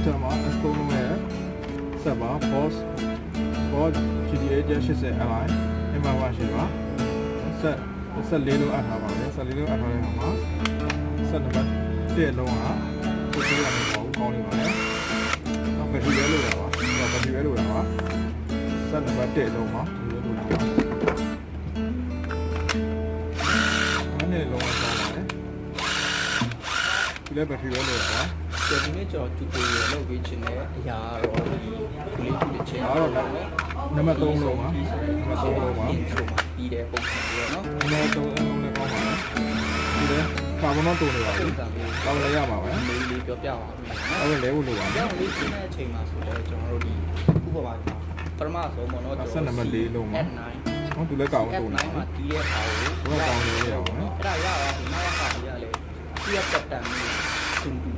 Master မှာအကုန်လုံးရဲ့ဆက်ပါ boss GTA 80 Li အမှန်ပါရှိပါဆက်လေးလုံးအပ်ထားပါမယ်ဆက်လေးလုံးအပ်ထားတဲ့အခါမှာဆက်နံပါတ်1လုံးကကိုယ်ကလည်းပေါ့ကောင်းနေပါလေနောက်ဘက်ထရီပဲလို့ရပါနောက်ဘက်ထရီပဲလို့ရပါဆက်နံပါတ်1လုံးမှာဒီလိုလို့ရပါအဲ့ဒီလုံးကကောင်းပါလေဒီလည်းဘက်ထရီပဲလို့ရပါဒီနေ့ကျွန်တော်တူတူရလုပ်ပေးခြင်းနဲ့အရာတော့ဒီလေးတူတဲ့ချင်းတော့နံပါတ်3လုံးပါနံပါတ်3လုံးပါပြီးတဲ့ပုံစံတွေเนาะနံပါတ်3လုံးလည်းကောင်းပါလေဒီလည်းကာဗွန်တော့တူနေပါဘူးကာဗွန်လည်းရပါပဲလေးပြောပြပါဦးအဲ့ဒါလဲဖို့လိုပါပြောင်းလေးရှင်းတဲ့အချိန်မှာဆိုတော့ကျွန်တော်တို့ဒီဥပမာပထမဆုံးပေါ့နော်ဆက်နံပါတ်4လုံးပါဟောသူလည်းကာဗွန်တူနေမှာဒီရဲ့ဟာကိုတော့ကောင်းနေရအောင်နော်အဲ့ဒါရအောင်ဒီနောက်ဟာရလေပြည့်ပတ်တန်တူတူ